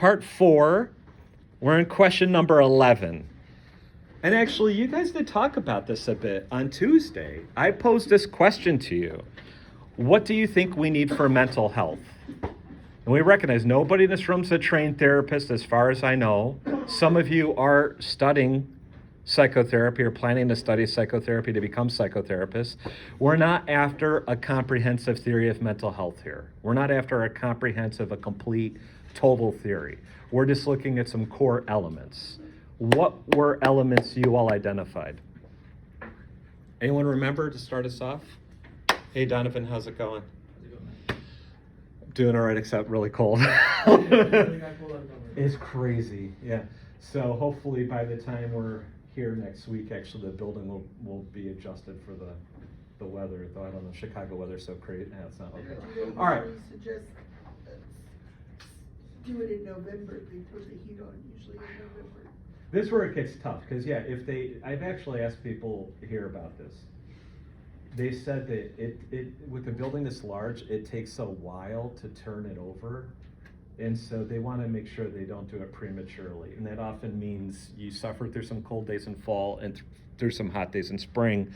part 4. We're in question number 11. And actually, you guys did talk about this a bit on Tuesday. I posed this question to you. What do you think we need for mental health? And we recognize nobody in this room is a trained therapist, as far as I know. Some of you are studying psychotherapy or planning to study psychotherapy to become psychotherapists. We're not after a comprehensive theory of mental health here. We're not after a complete, total theory. We're just looking at some core elements. What were elements you all identified? Anyone remember to start us off? Hey, Donovan, how's it going? Doing all right, except really cold. It's crazy, yeah. So hopefully by the time we're here next week, actually the building will be adjusted for the weather. Though I don't know, Chicago weather's so crazy. Yeah, it's not okay. All right. Suggest do it in November. They put the heat on usually in November. This is where it gets tough, because yeah, I've actually asked people here about this. They said that it with a building this large, it takes a while to turn it over. And so they want to make sure they don't do it prematurely. And that often means you suffer through some cold days in fall and through some hot days in spring.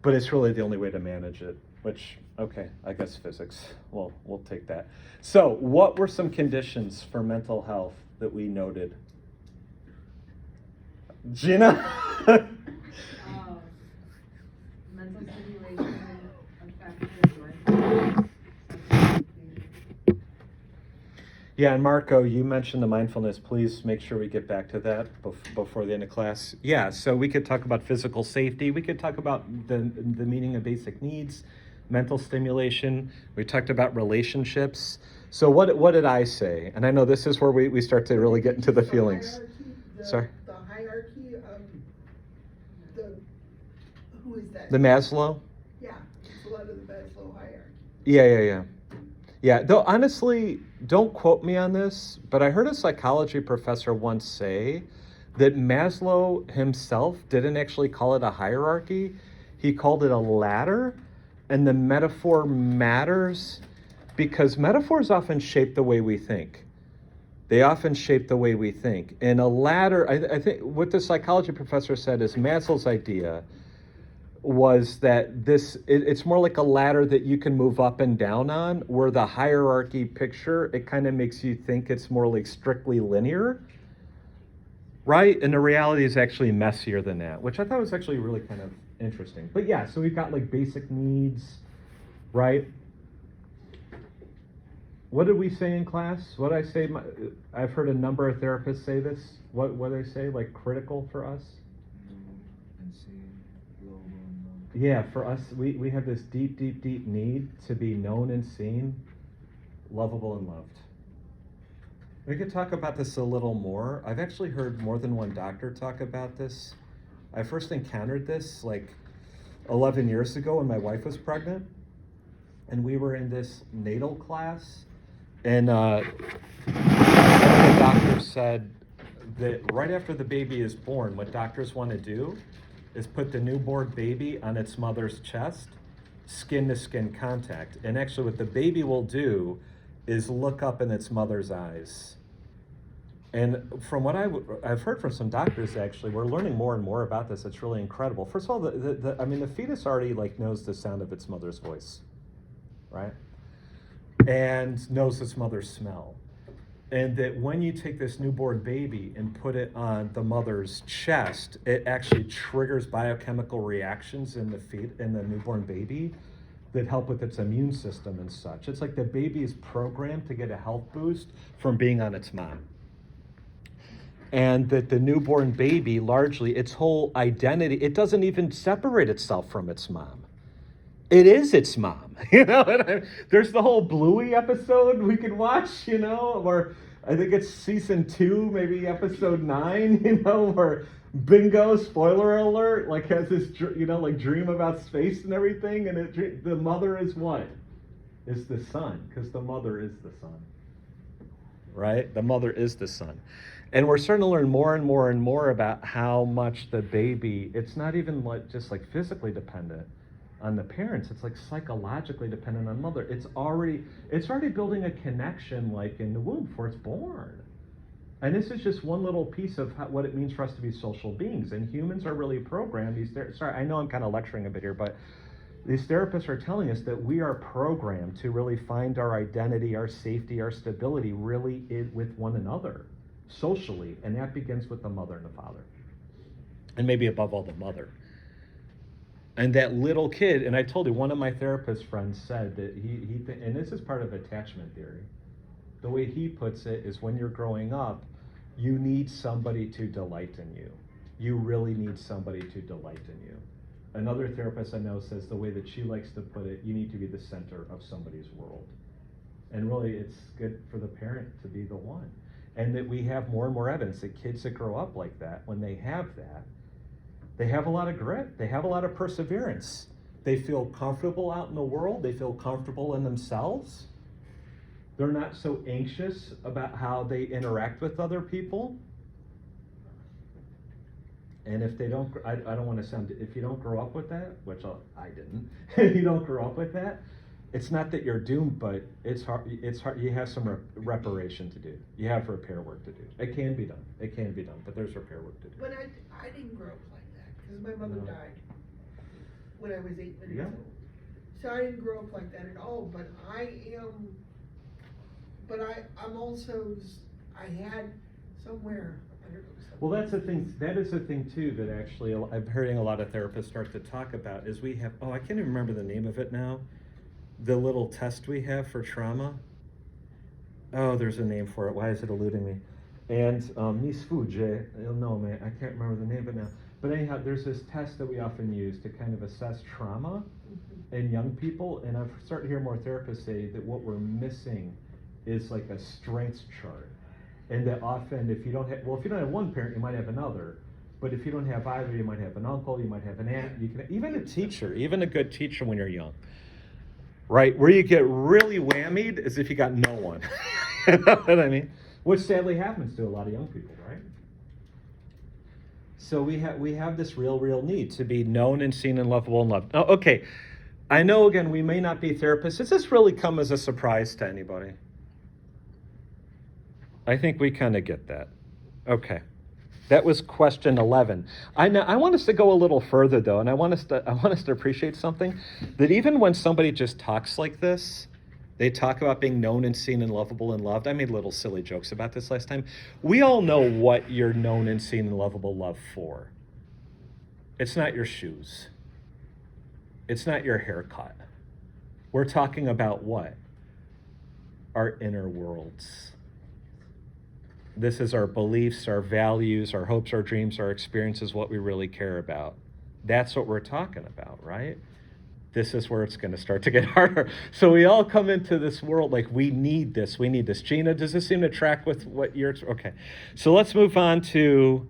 But it's really the only way to manage it, which, okay, I guess physics. Well, we'll take that. So what were some conditions for mental health that we noted? Gina? Mental stimulation affected. Yeah, and Marco, you mentioned the mindfulness. Please make sure we get back to that before the end of class. Yeah, so we could talk about physical safety. We could talk about the meaning of basic needs, mental stimulation. We talked about relationships. So what did I say? And I know this is where we start to really get into the feelings. Sorry? The hierarchy of who is that? The Maslow? Yeah, it's a lot of the Maslow hierarchy. Yeah. Yeah, though honestly, don't quote me on this, but I heard a psychology professor once say that Maslow himself didn't actually call it a hierarchy. He called it a ladder, and the metaphor matters because metaphors often shape the way we think. They often shape the way we think. And a ladder, I think what the psychology professor said is Maslow's idea was that it's more like a ladder that you can move up and down on, where the hierarchy picture, it kind of makes you think it's more like strictly linear, right? And the reality is actually messier than that, which I thought was actually really kind of interesting. But yeah, so we've got like basic needs, right? What did we say in class? What did I say? I've heard a number of therapists say this. What do they say? Like critical for us? Yeah, for us, we have this deep need to be known and seen, lovable and loved. We could talk about this a little more. I've actually heard more than one doctor talk about this. I first encountered this like 11 years ago when my wife was pregnant, and we were in this natal class, and one of the doctors said that right after the baby is born, what doctors want to do is put the newborn baby on its mother's chest, skin-to-skin contact. And actually what the baby will do is look up in its mother's eyes. And from what I've heard from some doctors, actually, we're learning more and more about this. It's really incredible. First of all, the fetus already like knows the sound of its mother's voice, right? And knows its mother's smell. And that when you take this newborn baby and put it on the mother's chest, it actually triggers biochemical reactions in the newborn baby that help with its immune system and such. It's like the baby is programmed to get a health boost from being on its mom. And that the newborn baby, largely, its whole identity, it doesn't even separate itself from its mom. It is its mom, There's the whole Bluey episode we could watch, where I think it's season 2, maybe episode 9, where Bingo, spoiler alert, like has this, dream about space and everything, and the mother is what? Is the son, because the mother is the son, right? The mother is the son. And we're starting to learn more and more and more about how much the baby, it's not even just physically dependent on the parents, it's like psychologically dependent on mother. It's already building a connection like in the womb before it's born. And this is just one little piece of what it means for us to be social beings. And humans are really programmed. Sorry, I know I'm kind of lecturing a bit here, but these therapists are telling us that we are programmed to really find our identity, our safety, our stability really with one another, socially. And that begins with the mother and the father. And maybe above all, the mother. And that little kid, and I told you, one of my therapist friends said that and this is part of attachment theory. The way he puts it is when you're growing up, you need somebody to delight in you. You really need somebody to delight in you. Another therapist I know says the way that she likes to put it, you need to be the center of somebody's world. And really, it's good for the parent to be the one. And that we have more and more evidence that kids that grow up like that, when they have that, they have a lot of grit. They have a lot of perseverance. They feel comfortable out in the world. They feel comfortable in themselves. They're not so anxious about how they interact with other people. And if they don't, I don't want to sound, if you don't grow up with that, which I didn't, if you don't grow up with that, it's not that you're doomed, but it's hard, you have some reparation to do. You have repair work to do. It can be done, but there's repair work to do. But I didn't grow up like that, because my mother No. died when I was 8 minutes Yeah. old. So I didn't grow up like that at all, but I'm also, I had somewhere, I don't know, something. Well, that is the thing too, that actually I'm hearing a lot of therapists start to talk about is we have, I can't even remember the name of it now, the little test we have for trauma. Oh, there's a name for it. Why is it eluding me? And mi sfugge il nome, I can't remember the name of it now. But anyhow, there's this test that we often use to kind of assess trauma in young people, and I've started to hear more therapists say that what we're missing is like a strengths chart. And that often if you don't have one parent, you might have another. But if you don't have either, you might have an uncle, you might have an aunt, you can even a teacher, even a good teacher when you're young. Right? Where you get really whammied is if you got no one. You know what I mean? Which sadly happens to a lot of young people, right? So we have this real need to be known and seen and lovable and loved. Oh, okay. I know, again, we may not be therapists. Does this really come as a surprise to anybody? I think we kind of get that. Okay. That was question 11. I want us to go a little further, though, and I want us to appreciate something, that even when somebody just talks like this, they talk about being known and seen and lovable and loved. I made little silly jokes about this last time. We all know what you're known and seen and lovable, loved for. It's not your shoes. It's not your haircut. We're talking about what? Our inner worlds. This is our beliefs, our values, our hopes, our dreams, our experiences, what we really care about. That's what we're talking about, right? This is where it's going to start to get harder. So we all come into this world like we need this. Gina, does this seem to track with what you're... Okay. So let's move on to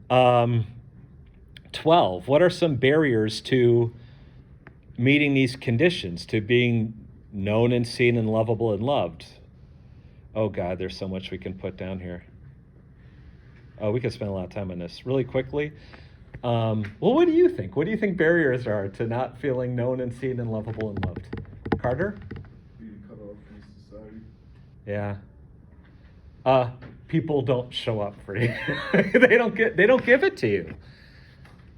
12. What are some barriers to meeting these conditions, to being known and seen and lovable and loved? Oh, God, there's so much we can put down here. Oh, we could spend a lot of time on this. Really quickly, well, what do you think? What do you think barriers are to not feeling known and seen and lovable and loved? Carter? Being cut off from society. Yeah. People don't show up for you. They don't give it to you.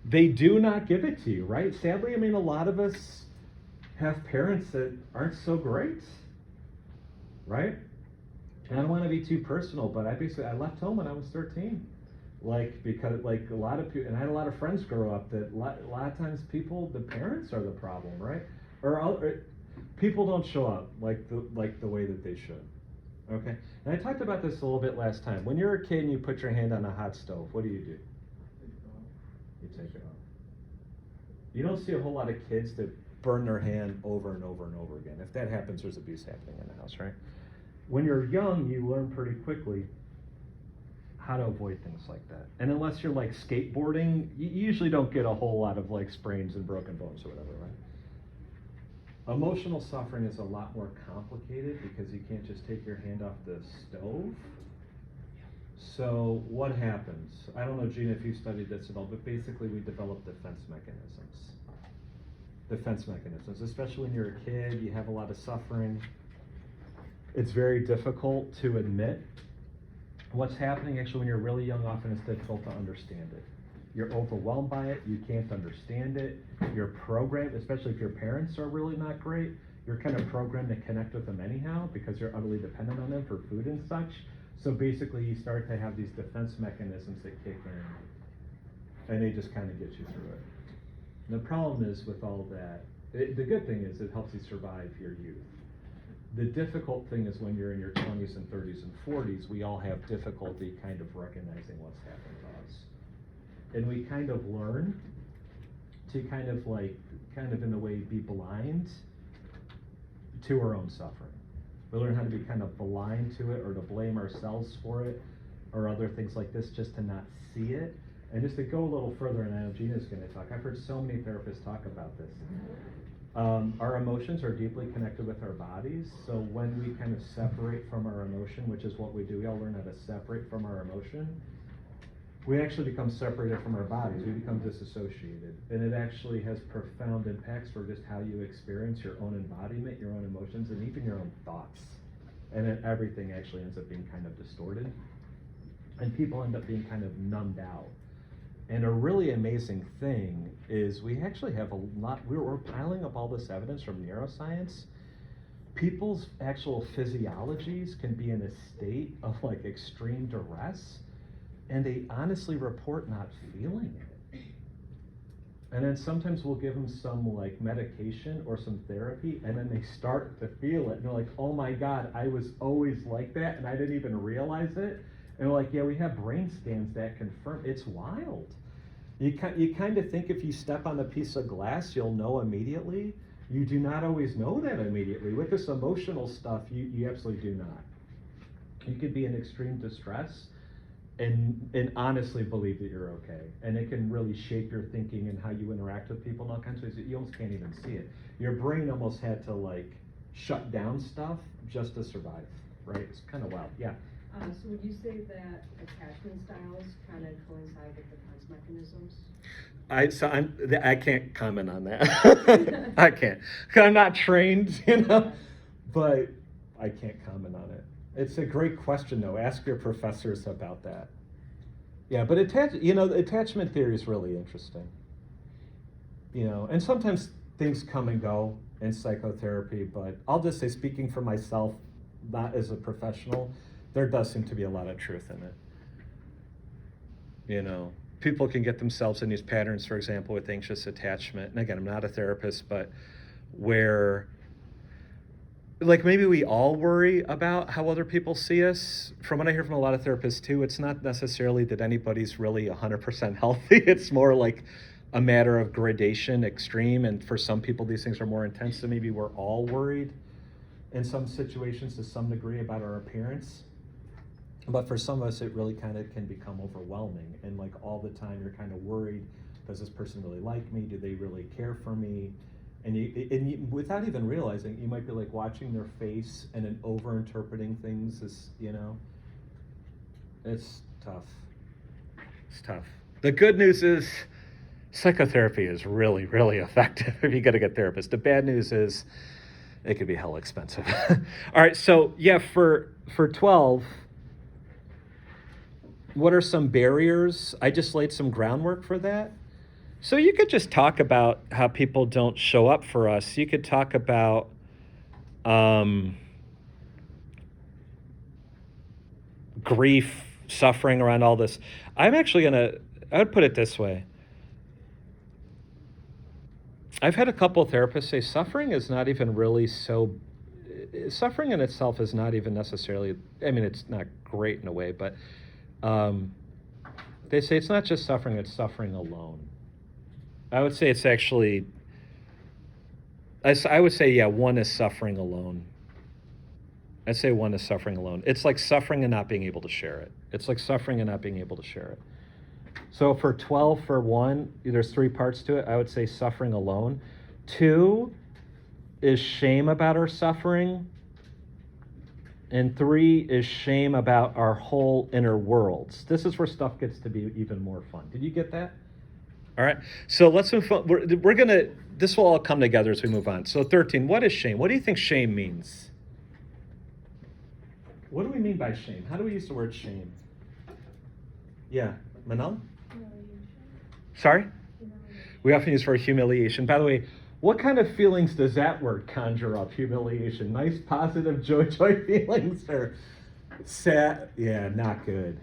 They do not give it to you, right? Sadly, I mean, a lot of us have parents that aren't so great, right? And I don't want to be too personal, but I left home when I was 13. Because a lot of people, and I had a lot of friends grow up that a lot of times the parents are the problem, right? Or people don't show up like the way that they should. Okay? And I talked about this a little bit last time. When you're a kid and you put your hand on a hot stove, what do? You take it off. You don't see a whole lot of kids that burn their hand over and over and over again. If that happens, there's abuse happening in the house, right? When you're young, you learn pretty quickly how to avoid things like that. And unless you're like skateboarding, you usually don't get a whole lot of like sprains and broken bones or whatever, right? Emotional suffering is a lot more complicated because you can't just take your hand off the stove. So what happens? I don't know, Gina, if you studied this at all, but basically we develop defense mechanisms. Especially when you're a kid, you have a lot of suffering. It's very difficult to admit what's happening actually when you're really young, often it's difficult to understand it. You're overwhelmed by it, you can't understand it, you're programmed, especially if your parents are really not great, you're kind of programmed to connect with them anyhow because you're utterly dependent on them for food and such. So basically you start to have these defense mechanisms that kick in, and they just kind of get you through it. And the problem is with all that, the good thing is it helps you survive your youth. The difficult thing is when you're in your 20s and 30s and 40s, we all have difficulty kind of recognizing what's happened to us. And we kind of learn to kind of in a way be blind to our own suffering. We learn how to be kind of blind to it or to blame ourselves for it or other things like this just to not see it. And just to go a little further, and I know Gina's going to talk, I've heard so many therapists talk about this. Our emotions are deeply connected with our bodies, so when we kind of separate from our emotion, which is what we do, we all learn how to separate from our emotion, we actually become separated from our bodies, we become disassociated. And it actually has profound impacts for just how you experience your own embodiment, your own emotions, and even your own thoughts. And then everything actually ends up being kind of distorted. And people end up being kind of numbed out. And a really amazing thing is we actually have a lot, we're piling up all this evidence from neuroscience. People's actual physiologies can be in a state of like extreme duress, and they honestly report not feeling it. And then sometimes we'll give them some like medication or some therapy, and then they start to feel it, and they're like, oh my God, I was always like that, and I didn't even realize it. And we're like, yeah, we have brain scans that confirm. It's wild. You kind of think if you step on a piece of glass, you'll know immediately. You do not always know that immediately. With this emotional stuff, you absolutely do not. You could be in extreme distress and honestly believe that you're okay. And it can really shape your thinking and how you interact with people in all kinds of ways that you almost can't even see it. Your brain almost had to like shut down stuff just to survive, right? It's kind of wild, yeah. So would you say that attachment styles kind of coincide with defense mechanisms? I can't comment on that. I can't. 'Cause I'm not trained, but I can't comment on it. It's a great question, though. Ask your professors about that. Yeah, but attachment theory is really interesting. And sometimes things come and go in psychotherapy, but I'll just say, speaking for myself, not as a professional, there does seem to be a lot of truth in it. People can get themselves in these patterns, for example, with anxious attachment. And again, I'm not a therapist, but where, like, maybe we all worry about how other people see us. From what I hear from a lot of therapists too, it's not necessarily that anybody's really 100% healthy. It's more like a matter of gradation, extreme. And for some people, these things are more intense. So maybe we're all worried in some situations to some degree about our appearance. But for some of us, it really kind of can become overwhelming. And like all the time, you're kind of worried, does this person really like me? Do they really care for me? And you, without even realizing, you might be like watching their face and then over-interpreting things as, it's tough. It's tough. The good news is psychotherapy is really, really effective if you got a good therapist. The bad news is it could be hell expensive. All right, so yeah, for 12, what are some barriers? I just laid some groundwork for that. So you could just talk about how people don't show up for us. You could talk about grief, suffering around all this. I would put it this way. I've had a couple of therapists say suffering is not even really suffering in itself is not even necessarily, it's not great in a way, but they say it's not just suffering, it's suffering alone. I would say it's actually, I would say, yeah, one is suffering alone. I'd say one is suffering alone. It's like suffering and not being able to share it. It's like suffering and not being able to share it. So for 12, for 1, there's 3 parts to it. I would say suffering alone. 2 is shame about our suffering. And 3 is shame about our whole inner worlds. This is where stuff gets to be even more fun. Did you get that? All right. So let's move on. We're going to, this will all come together as we move on. So 13, what is shame? What do you think shame means? What do we mean by shame? How do we use the word shame? Yeah, Manal? Sorry? We often use for humiliation. By the way, what kind of feelings does that word conjure up? Humiliation. Nice, positive, joy feelings, or sad? Yeah, not good.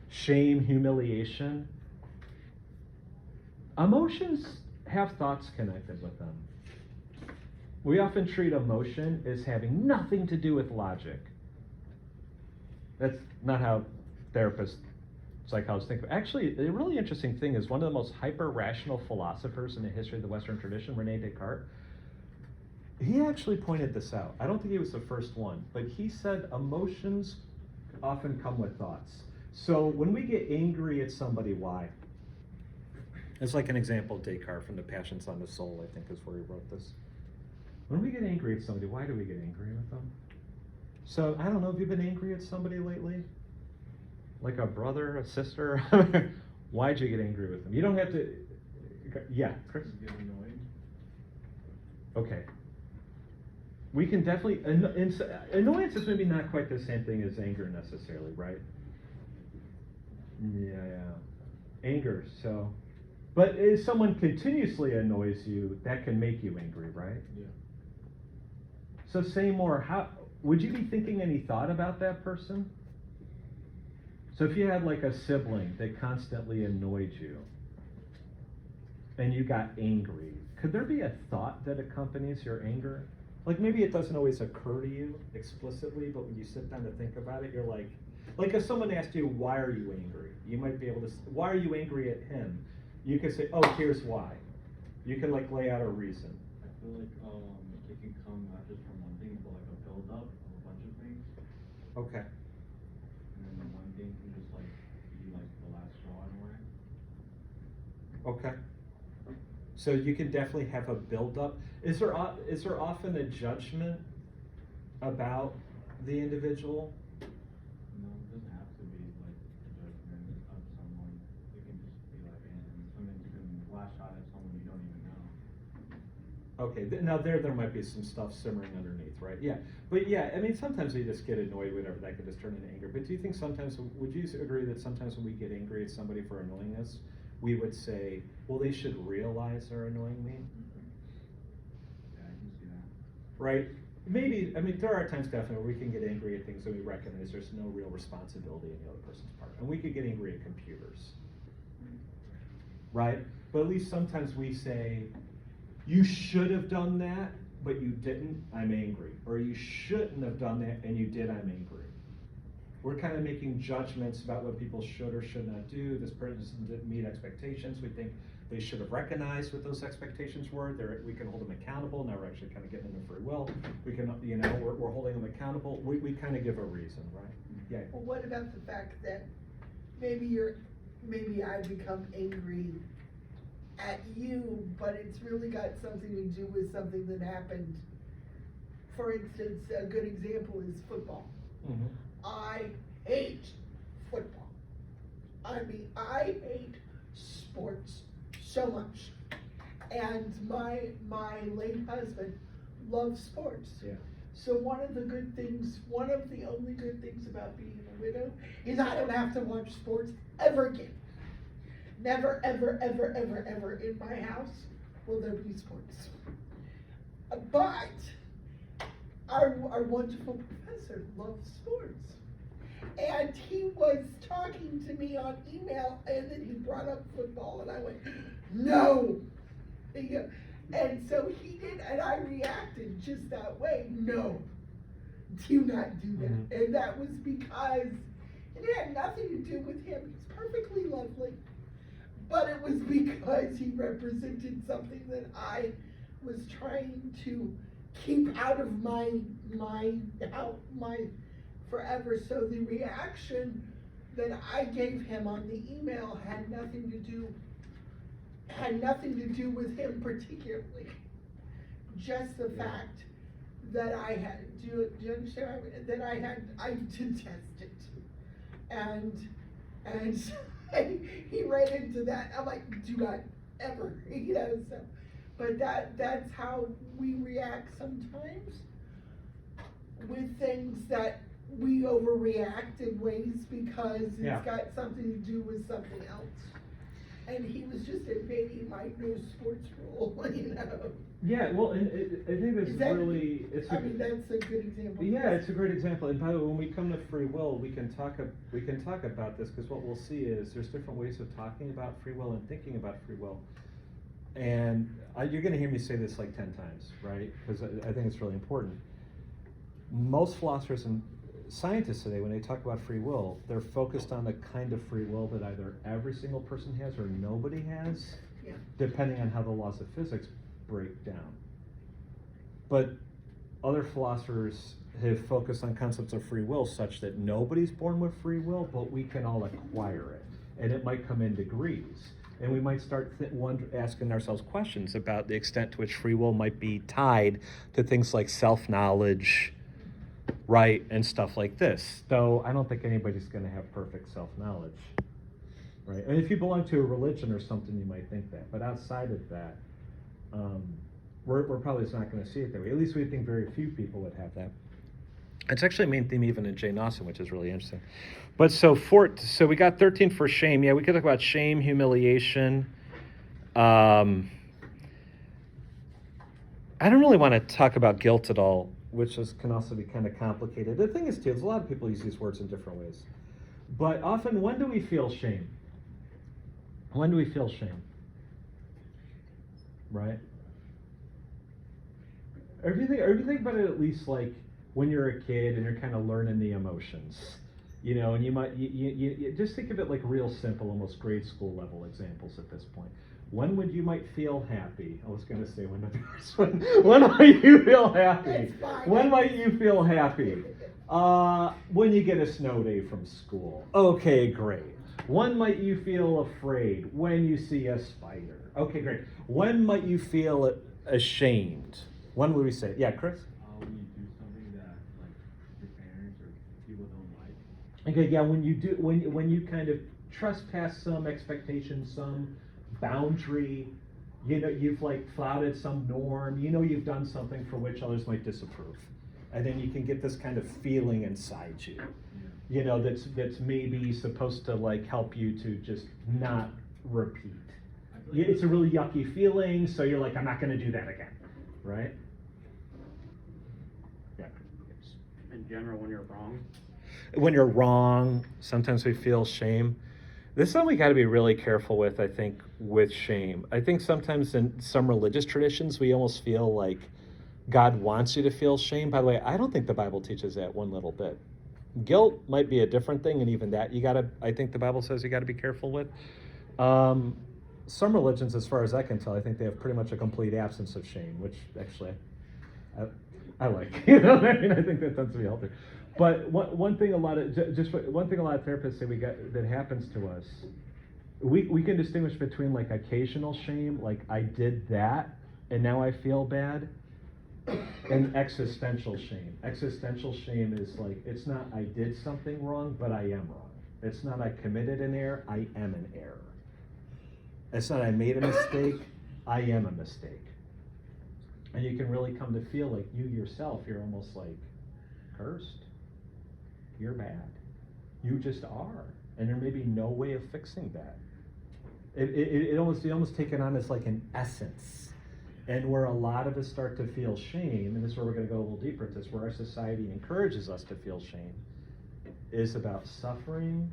Shame, humiliation. Emotions have thoughts connected with them. We often treat emotion as having nothing to do with logic. That's not how therapists, psychologists think. Actually, the really interesting thing is one of the most hyper-rational philosophers in the history of the Western tradition, Rene Descartes, he actually pointed this out. I don't think he was the first one, but he said emotions often come with thoughts. So when we get angry at somebody, why? It's like an example of Descartes from the Passions on the Soul, I think is where he wrote this. When we get angry at somebody, why do we get angry with them? So, I don't know, have you been angry at somebody lately? Like a brother, a sister? Why'd you get angry with them? You don't have to, yeah, Chris? Just get annoyed. Okay. We can definitely, annoyance is maybe not quite the same thing as anger necessarily, right? Yeah. Anger, so. But if someone continuously annoys you, that can make you angry, right? Yeah. So say more, how, would you be thinking any thought about that person? So if you had like a sibling that constantly annoyed you, and you got angry, could there be a thought that accompanies your anger? Like maybe it doesn't always occur to you explicitly, but when you sit down to think about it, you're like if someone asked you, why are you angry? You might be able to, why are you angry at him? You could say, oh, here's why. You can like lay out a reason. I feel like it can come not just from one thing, but like a build-up of a bunch of things. Okay. And then the one thing can just like be like the last straw in a way. Okay. So you can definitely have a build-up. Is there often a judgment about the individual? No, it doesn't have to be like a judgment of someone. It can just be like something you can lash out at someone you don't even know. Okay, now there might be some stuff simmering underneath, right? Yeah, but yeah, I mean, sometimes we just get annoyed, whatever, that can just turn into anger. But do you think sometimes, would you agree that sometimes when we get angry at somebody for annoying us, we would say, well, they should realize they're annoying me? Yeah, I can see that. Right? Maybe, I mean, there are times definitely where we can get angry at things that we recognize there's no real responsibility on the other person's part. And we could get angry at computers. Right? But at least sometimes we say, you should have done that, but you didn't, I'm angry. Or you shouldn't have done that, and you did, I'm angry. We're kind of making judgments about what people should or should not do. This person didn't meet expectations. We think they should have recognized what those expectations were. We can hold them accountable. Now we're actually kind of getting them free will. We can, we're holding them accountable. We kind of give a reason, right? Yeah. Well, what about the fact that maybe I become angry at you, but it's really got something to do with something that happened. For instance, a good example is football. Mm-hmm. I hate football. I mean, I hate sports so much. And my late husband loves sports. Yeah. So one of the only good things about being a widow is I don't have to watch sports ever again. Never, ever, ever, ever, ever in my house will there be sports. But our wonderful professor loves sports. And he was talking to me on email, and then he brought up football, and I went, no. And so he did, and I reacted just that way. No, do not do that. Mm-hmm. And that was because it had nothing to do with him. He's perfectly lovely. But it was because he represented something that I was trying to keep out of my forever. So the reaction that I gave him on the email had nothing to do with him particularly. Just the fact that I had, do you understand? That I detest it. And so he ran into that. I'm like, do not ever, so. But that's how we react sometimes with things that we overreact in ways because Yeah. it's got something to do with something else. And he was just admitting like no sports rule, you know. Yeah, well, and I think Is that- it's I mean, that's a good example. yeah, it's a great example. And by the way, when we come to free will, we can talk about this, because what we'll see is there's different ways of talking about free will and thinking about free will. And you're going to hear me say this like 10 times, right? Because I think it's really important. Most philosophers and scientists today, when they talk about free will, they're focused on the kind of free will that either every single person has or nobody has, Yeah. depending on how the laws of physics break down. But other philosophers have focused on concepts of free will such that nobody's born with free will, but we can all acquire it. And it might come in degrees. And we might start asking ourselves questions about the extent to which free will might be tied to things like self-knowledge, right, and stuff like this. Though I don't think anybody's going to have perfect self-knowledge, right? And if you belong to a religion or something, you might think that. But outside of that, we're probably just not going to see it that way. At least we think very few people would have that. It's actually a main theme even in Jane Austen, which is really interesting. But so we got 13 for shame. Yeah, we could talk about shame, humiliation. I don't really want to talk about guilt at all, which can also be kind of complicated. The thing is, too, there's a lot of people use these words in different ways. But often, when do we feel shame? When do we feel shame? Right? Or if you think about it, at least like when you're a kid and you're kind of learning the emotions, you know, and you might you just think of it like real simple, almost grade school level examples at this point. When would you might feel happy? I was going to say when might you feel happy? That's fine. When might you feel happy? When you get a snow day from school. Okay, great. When might you feel afraid? When you see a spider. Okay, great. When might you feel ashamed? When would we say it? Yeah, Chris? When you do something that like your parents or people don't like. Okay, yeah, when you kind of trespass some expectation, some boundary, you know, you've like flouted some norm, you know, you've done something for which others might disapprove. And then you can get this kind of feeling inside you, you know, that's maybe supposed to like help you to just not repeat. It's a really yucky feeling, so you're like, I'm not going to do that again, right? Yeah. In general, when you're wrong. When you're wrong, sometimes we feel shame. This is something we got to be really careful with, I think, with shame. I think sometimes in some religious traditions, we almost feel like God wants you to feel shame. By the way, I don't think the Bible teaches that one little bit. Guilt might be a different thing, and even that I think the Bible says you got to be careful with. Some religions, as far as I can tell, I think they have pretty much a complete absence of shame, which actually I like. You know what I mean? I think that tends to be healthy. But one thing a lot of therapists say that happens to us, we can distinguish between like occasional shame, like I did that and now I feel bad, and existential shame. Existential shame is like, it's not I did something wrong, but I am wrong. It's not I committed an error, I am an error. It's not I made a mistake, I am a mistake. And you can really come to feel like you yourself, you're almost like cursed. You're bad. You just are. And there may be no way of fixing that. You almost take it on as like an essence. And where a lot of us start to feel shame, and this is where we're going to go a little deeper into this, where our society encourages us to feel shame, is about suffering,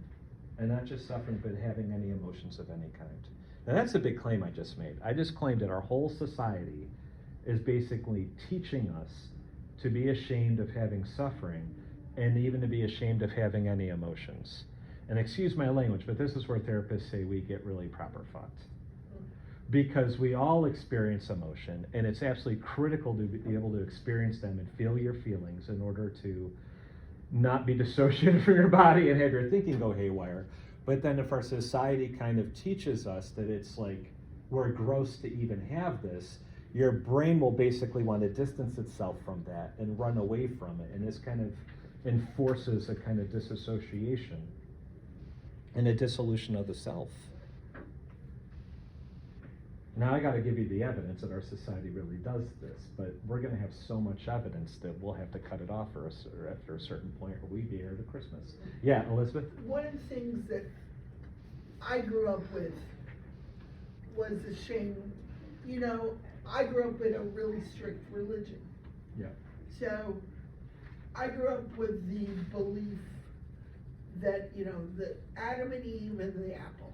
and not just suffering, but having any emotions of any kind. Now that's a big claim I just made. I just claimed that our whole society is basically teaching us to be ashamed of having suffering, and even to be ashamed of having any emotions. And excuse my language, but this is where therapists say we get really proper fucked. Because we all experience emotion, and it's absolutely critical to be able to experience them and feel your feelings in order to not be dissociated from your body and have your thinking go haywire. But then if our society kind of teaches us that it's like we're gross to even have this, your brain will basically want to distance itself from that and run away from it. And this kind of enforces a kind of disassociation and a dissolution of the self. Now I gotta give you the evidence that our society really does this, but we're gonna have so much evidence that we'll have to cut it off or after a certain point, or we'd be here to Christmas. Yeah, Elizabeth? One of the things that I grew up with was the shame. You know, I grew up in a really strict religion. Yeah. So I grew up with the belief that, you know, that Adam and Eve and the apple.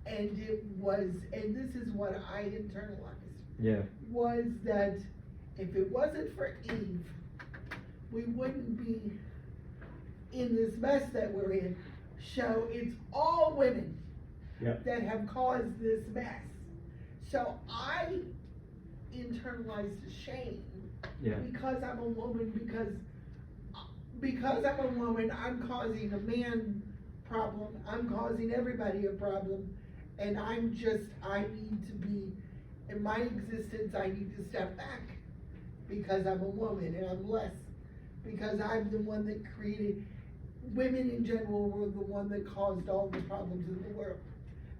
And it was, and this is what I internalized, Yeah. was that if it wasn't for Eve, we wouldn't be in this mess that we're in. So it's all women Yeah. that have caused this mess. So I internalized the shame Yeah. because I'm a woman, because I'm a woman, I'm causing a man problem, I'm causing everybody a problem, and I need to be, in my existence, I need to step back, because I'm a woman and I'm less, because I'm the one that created, women in general were the one that caused all the problems in the world.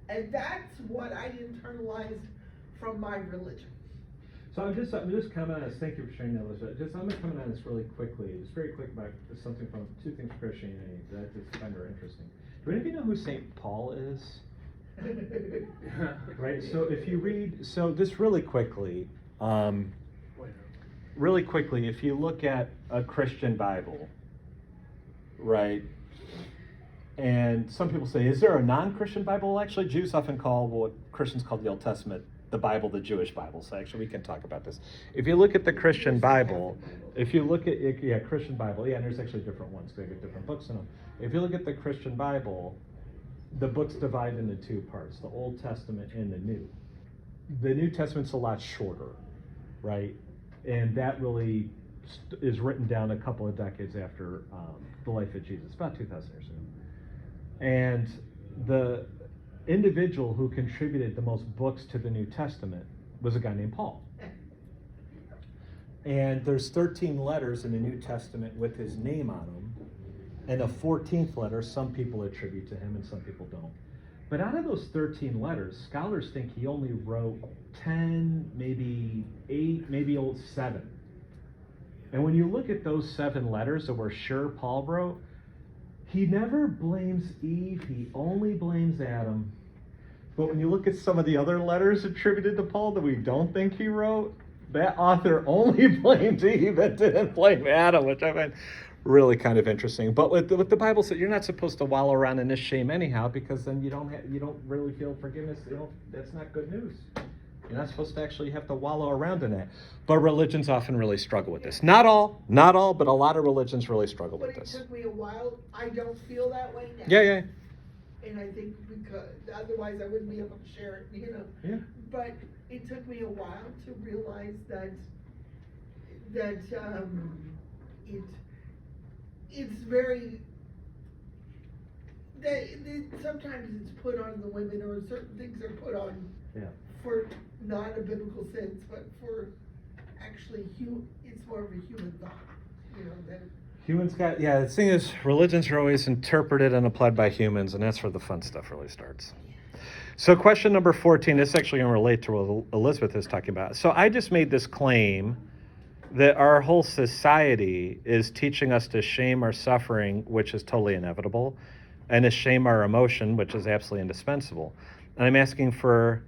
And that's what I internalized from my religion. So I'm just commenting on this. Thank you for sharing that, Elizabeth. I'm gonna comment on this really quickly. It's very quick about something from two things from Christianity that I just find very interesting. Do any of you know who St. Paul is? Right. So if you read, so this really quickly, if you look at a Christian Bible, right? And some people say, is there a non-Christian Bible? Well, actually, Jews often call what Christians call the Old Testament the Bible, the Jewish Bible. So actually, we can talk about this. If you look at the Christian Bible, Christian Bible, and there's actually different ones. They get different books in them. If you look at the Christian Bible, the books divide into two parts, the Old Testament and the New. The New Testament's a lot shorter, right? And that really is written down a couple of decades after the life of Jesus, about 2,000 years ago. And the individual who contributed the most books to the New Testament was a guy named Paul. And there's 13 letters in the New Testament with his name on them. And a 14th letter, some people attribute to him and some people don't. But out of those 13 letters, scholars think he only wrote 10, maybe 8, maybe 7. And when you look at those 7 letters that we're sure Paul wrote, he never blames Eve, he only blames Adam. But when you look at some of the other letters attributed to Paul that we don't think he wrote, that author only blamed Eve and didn't blame Adam, which I find really kind of interesting. But what the Bible said, you're not supposed to wallow around in this shame anyhow, because then you don't really feel forgiveness. That's not good news. You're not supposed to actually have to wallow around in that. But religions often really struggle with this. Not all, but a lot of religions really struggle with this. But it took me a while. I don't feel that way now. Yeah. And I think because otherwise I wouldn't be able to share it, you know. Yeah. But it took me a while to realize that it's very sometimes it's put on the women, or certain things are put on for not a biblical sense, but for actually it's more of a human thought, you know, that Humans the thing is, religions are always interpreted and applied by humans, and that's where the fun stuff really starts. So question number 14, this is actually going to relate to what Elizabeth is talking about. So I just made this claim that our whole society is teaching us to shame our suffering, which is totally inevitable, and to shame our emotion, which is absolutely indispensable. And I'm asking for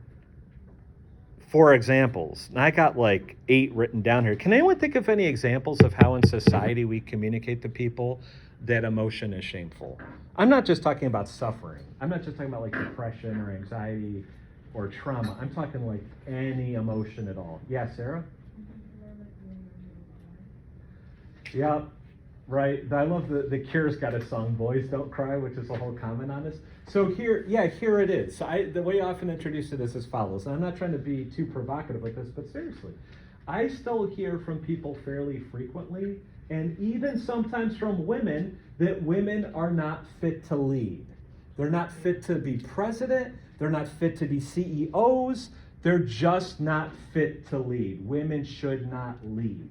4 examples. And I got like 8 written down here. Can anyone think of any examples of how in society we communicate to people that emotion is shameful? I'm not just talking about suffering. I'm not just talking about like depression or anxiety or trauma. I'm talking like any emotion at all. Yeah, Sarah? Yeah, right. I love the Cure's got a song, Boys Don't Cry, which is a whole comment on this. So here it is. So the way I often introduce it is as follows. And I'm not trying to be too provocative with this, but seriously, I still hear from people fairly frequently, and even sometimes from women, that women are not fit to lead. They're not fit to be president. They're not fit to be CEOs. They're just not fit to lead. Women should not lead.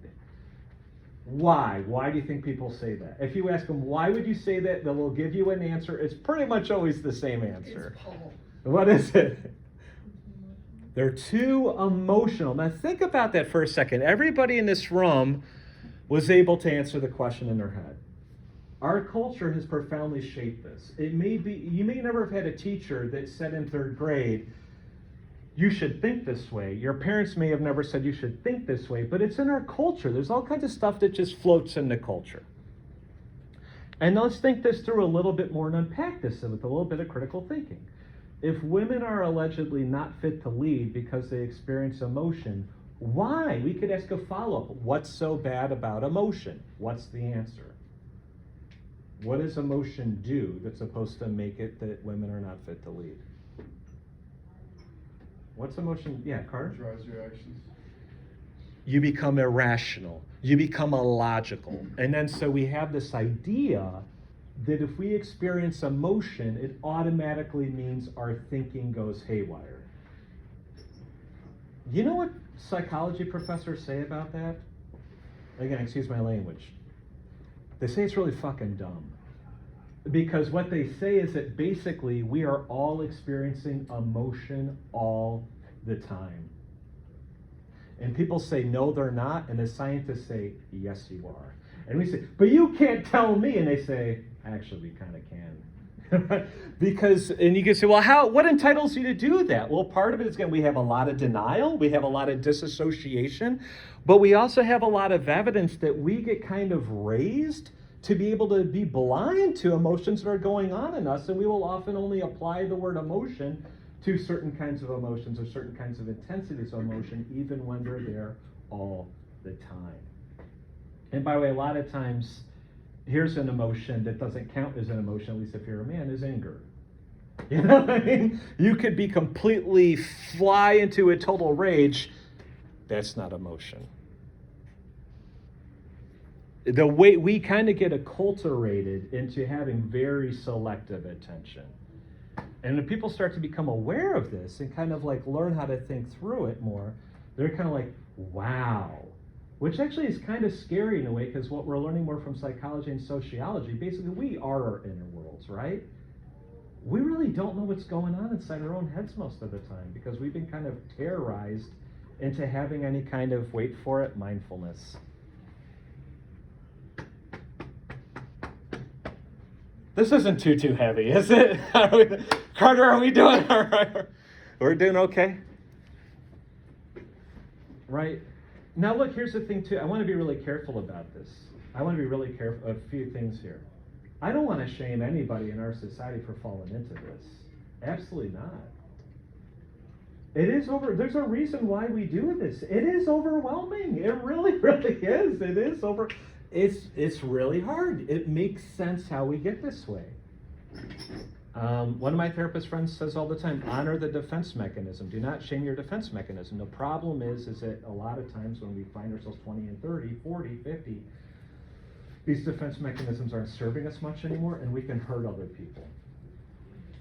Why? Why do you think people say that? If you ask them, why would you say that, they will give you an answer. It's pretty much always the same answer. It's Paul. What is it? They're too emotional. Now think about that for a second. Everybody in this room was able to answer the question in their head. Our culture has profoundly shaped this. It may be, you may never have had a teacher that said in third grade, you should think this way. Your parents may have never said you should think this way, but it's in our culture. There's all kinds of stuff that just floats in the culture. And let's think this through a little bit more and unpack this with a little bit of critical thinking. If women are allegedly not fit to lead because they experience emotion, why? We could ask a follow-up. What's so bad about emotion? What's the answer? What does emotion do that's supposed to make it that women are not fit to lead? What's emotion? Yeah, Carter? Drives your actions. You become irrational. You become illogical. And then so we have this idea that if we experience emotion, it automatically means our thinking goes haywire. You know what psychology professors say about that? Again, excuse my language. They say it's really fucking dumb. Because what they say is that basically we are all experiencing emotion all the time. And people say, no, they're not. And the scientists say, yes, you are. And we say, but you can't tell me. And they say, actually, we kind of can. Because, and you can say, well, what entitles you to do that? Well, part of it is, again, we have a lot of denial. We have a lot of disassociation. But we also have a lot of evidence that we get kind of raised to be able to be blind to emotions that are going on in us. And we will often only apply the word emotion to certain kinds of emotions or certain kinds of intensities of emotion, even when they're there all the time. And by the way, a lot of times, here's an emotion that doesn't count as an emotion, at least if you're a man, is anger. You know what I mean? You could be completely fly into a total rage. That's not emotion. The way we kind of get acculturated into having very selective attention. And when people start to become aware of this and kind of like learn how to think through it more, they're kind of like, wow. Which actually is kind of scary in a way, because what we're learning more from psychology and sociology, basically we are our inner worlds, right? We really don't know what's going on inside our own heads most of the time, because we've been kind of terrorized into having any kind of, wait for it, mindfulness. This isn't too heavy, is it? Carter, are we doing all right? We're doing okay? Right? Now look, here's the thing too. I want to be really careful about this. I want to be really careful. A few things here. I don't want to shame anybody in our society for falling into this. Absolutely not. It is there's a reason why we do this. It is overwhelming. It really, really is. It is it's really hard. It makes sense how we get this way. One of my therapist friends says all the time, honor the defense mechanism. Do not shame your defense mechanism. The problem is that a lot of times when we find ourselves 20 and 30, 40, 50, these defense mechanisms aren't serving us much anymore, and we can hurt other people.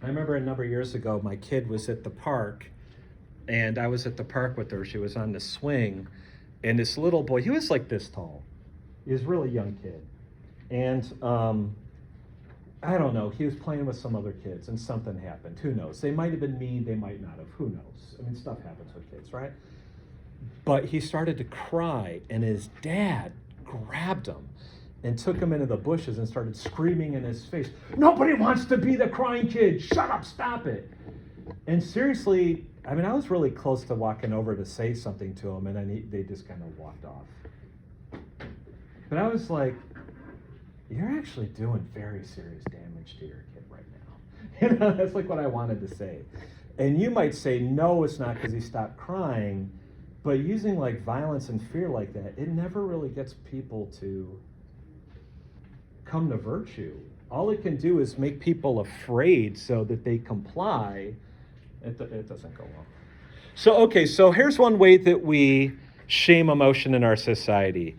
I remember a number of years ago, my kid was at the park, and I was at the park with her. She was on the swing, and this little boy, he was like this tall. He was a really young kid. And I don't know, he was playing with some other kids and something happened. Who knows? They might have been mean, they might not have. Who knows? I mean, stuff happens with kids, right? But he started to cry, and his dad grabbed him and took him into the bushes and started screaming in his face, "Nobody wants to be the crying kid. Shut up, stop it." And seriously, I mean, I was really close to walking over to say something to him, and then they just kind of walked off. But I was like, you're actually doing very serious damage to your kid right now. You know, that's like what I wanted to say. And you might say, no, it's not because he stopped crying. But using like violence and fear like that, it never really gets people to come to virtue. All it can do is make people afraid so that they comply. It doesn't go well. So here's one way that we shame emotion in our society.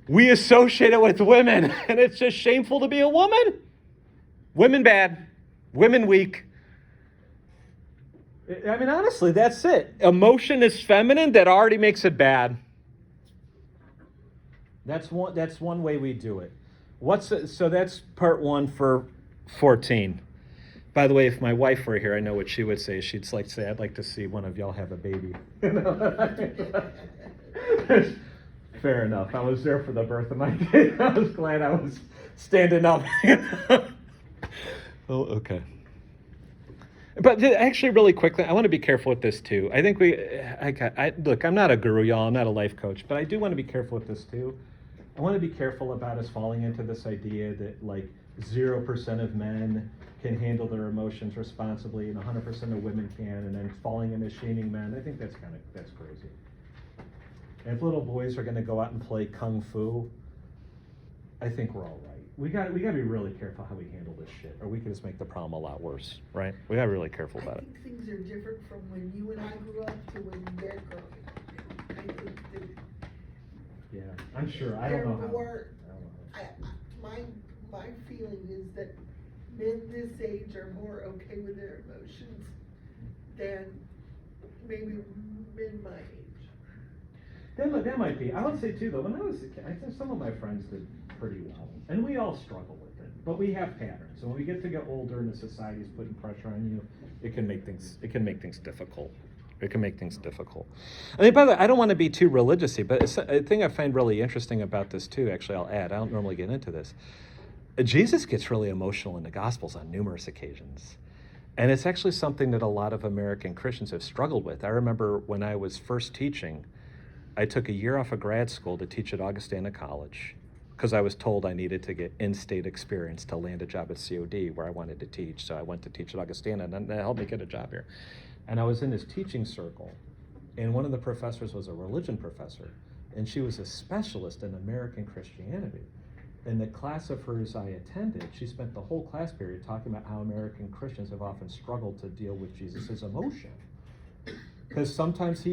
We associate it with women, and it's just shameful to be a woman. Women bad, women weak. I mean, honestly, that's it. Emotion is feminine, that already makes it bad. That's one way we do it. So that's part one for 14. By the way, if my wife were here, I know what she would say. She'd like say, "I'd like to see one of y'all have a baby." You know? Fair enough. I was there for the birth of my kid. I was glad I was standing up. Oh, okay. But actually, really quickly, I want to be careful with this too. I think look, I'm not a guru, y'all. I'm not a life coach, but I do want to be careful with this too. I want to be careful about us falling into this idea that like 0% of men can handle their emotions responsibly and 100% of women can, and then falling into shaming men. I think that's crazy. And if little boys are going to go out and play kung fu, I think we're all right. We got to be really careful how we handle this shit, or we can just make the problem a lot worse, right? We got to be really careful about I it. think things are different from when you and I grew up to when they're growing up. I think that Yeah, I'm sure. I they're don't know how. more, my feeling is that men this age are more okay with their emotions than maybe men my age. That might be. I would say too, though, when I was a kid, I think some of my friends did pretty well, and we all struggle with it. But we have patterns, and when we get to get older and the society is putting pressure on you, it can make things difficult. It can make things difficult. I mean, by the way, I don't want to be too religious-y, but it's a thing I find really interesting about this too. Actually, I'll add. I don't normally get into this. Jesus gets really emotional in the Gospels on numerous occasions. And it's actually something that a lot of American Christians have struggled with. I remember when I was first teaching, I took a year off of grad school to teach at Augustana College because I was told I needed to get in-state experience to land a job at COD where I wanted to teach. So I went to teach at Augustana, and that helped me get a job here. And I was in this teaching circle, and one of the professors was a religion professor, and she was a specialist in American Christianity. In the class of hers I attended, she spent the whole class period talking about how American Christians have often struggled to deal with Jesus' emotion. Because sometimes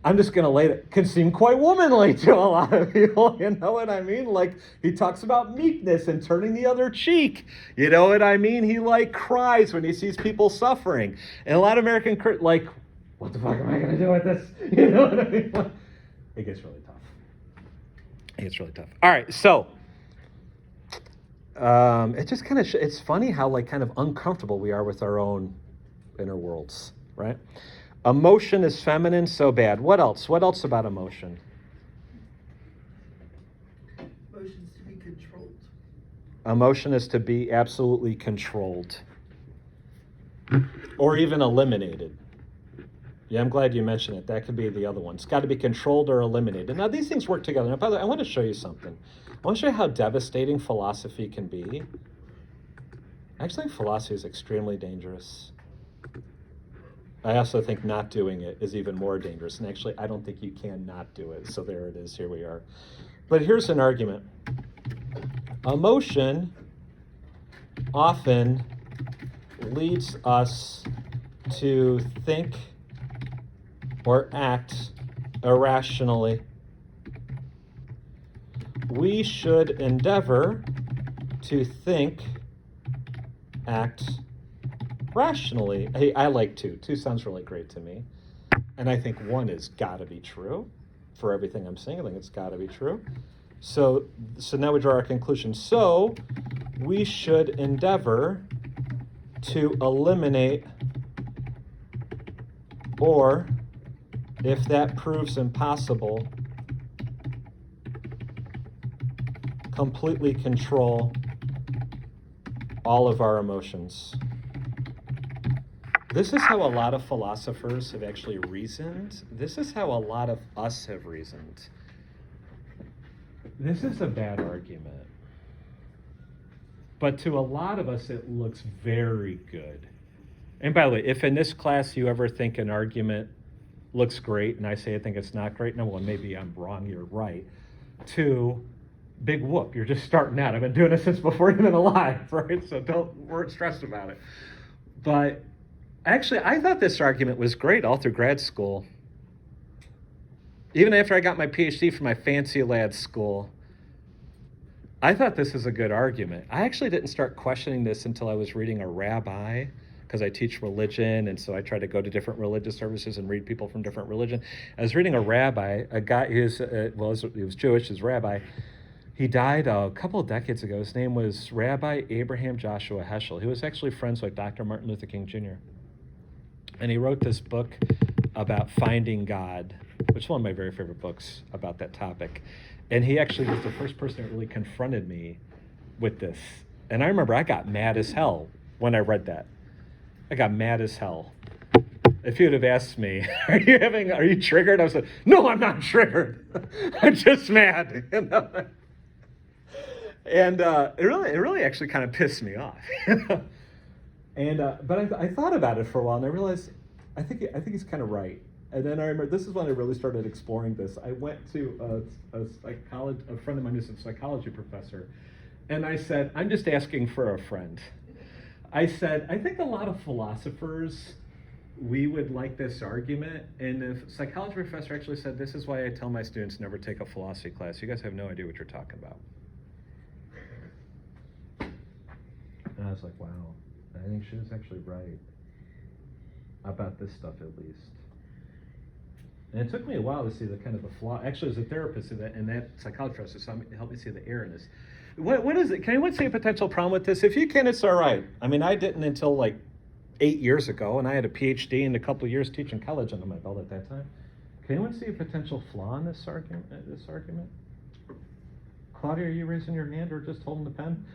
I'm just going to lay it, can seem quite womanly to a lot of people, you know what I mean? Like, he talks about meekness and turning the other cheek, you know what I mean? He, like, cries when he sees people suffering. And a lot of American, like, what the fuck am I going to do with this? You know what I mean? It gets really tough. All right, so it just kind of, it's funny how, like, kind of uncomfortable we are with our own inner worlds, right? Emotion is feminine, so bad. What else? What else about emotion? Emotions to be controlled. Emotion is to be absolutely controlled or even eliminated. Yeah, I'm glad you mentioned it. That could be the other one. It's got to be controlled or eliminated. Now, these things work together. Now, by the way, I want to show you something. I want to show you how devastating philosophy can be. Actually, philosophy is extremely dangerous. I also think not doing it is even more dangerous. And actually, I don't think you can not do it. So there it is. Here we are. But here's an argument. Emotion often leads us to think or act irrationally. We should endeavor to think, act rationally. Hey, I like two. Two sounds really great to me. And I think one has got to be true for everything I'm saying. I think it's got to be true. So now we draw our conclusion. So we should endeavor to eliminate, or if that proves impossible, completely control all of our emotions. This is how a lot of philosophers have actually reasoned. This is how a lot of us have reasoned. This is a bad argument. But to a lot of us, it looks very good. And by the way, if in this class you ever think an argument looks great, and I say I think it's not great, no, well, maybe I'm wrong, you're right. Two, big whoop, you're just starting out. I've been doing this since before you've been alive, right? So weren't stressed about it. But actually, I thought this argument was great all through grad school. Even after I got my PhD from my fancy lad school, I thought this was a good argument. I actually didn't start questioning this until I was reading a rabbi, because I teach religion, and so I try to go to different religious services and read people from different religion. I was reading a rabbi, a guy, he was Jewish, his rabbi, He died a couple of decades ago. His name was Rabbi Abraham Joshua Heschel. He was actually friends with Dr. Martin Luther King Jr. And he wrote this book about finding God, which is one of my very favorite books about that topic. And he actually was the first person that really confronted me with this. And I remember I got mad as hell when I read that. I got mad as hell. If you would have asked me, are you triggered? I was like, no, I'm not triggered. I'm just mad. You know? And it really actually kind of pissed me off. You know? And but I thought about it for a while, and I realized I think he's kind of right. And then I remember this is when I really started exploring this. I went to a friend of mine who's a psychology professor, and I said, I'm just asking for a friend. I said, I think a lot of philosophers, we would like this argument, and the psychology professor actually said, this is why I tell my students never take a philosophy class. You guys have no idea what you're talking about. And I was like, wow, I think she was actually right about this stuff at least. And it took me a while to see the kind of the flaw. Actually, as a therapist, and that psychology professor helped me see the error in this. What is it? Can anyone say a potential problem with this? If you can, it's all right. I mean, I didn't until like 8 years ago, and I had a PhD and a couple of years teaching college under my belt at that time. Can anyone see a potential flaw in this argument? Claudia, are you raising your hand or just holding the pen?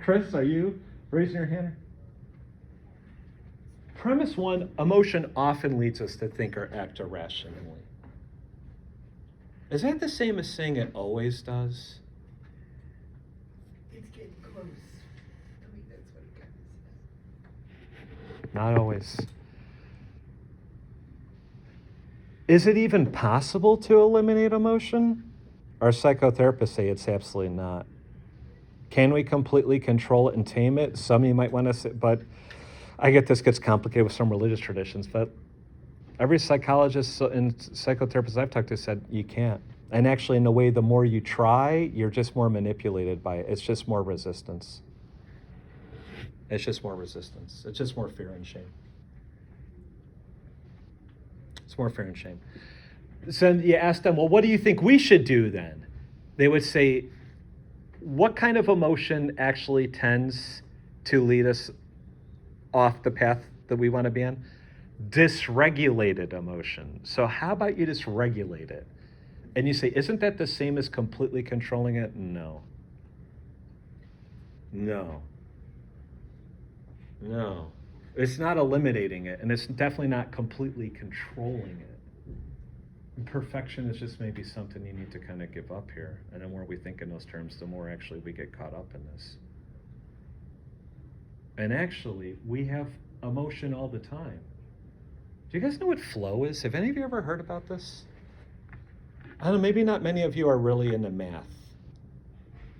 Chris, are you raising your hand? Premise one, emotion often leads us to think or act irrationally. Is that the same as saying it always does? It's getting close. I mean, that's what it kind of says. Not always. Is it even possible to eliminate emotion? Our psychotherapists say it's absolutely not. Can we completely control it and tame it? Some you might want to say, but I get this gets complicated with some religious traditions, but every psychologist and psychotherapist I've talked to said you can't. And actually, in a way, the more you try, you're just more manipulated by it. It's just more resistance. It's just more resistance. It's just more fear and shame. It's more fear and shame. So you ask them, well, what do you think we should do then? They would say, what kind of emotion actually tends to lead us off the path that we want to be on? Dysregulated emotion. So how about you just regulate it? And you say, isn't that the same as completely controlling it? No. It's not eliminating it, and it's definitely not completely controlling it. And perfection is just maybe something you need to kind of give up here. And the more we think in those terms, the more actually we get caught up in this. And actually, we have emotion all the time. Do you guys know what flow is? Have any of you ever heard about this? I don't know, maybe not many of you are really into math.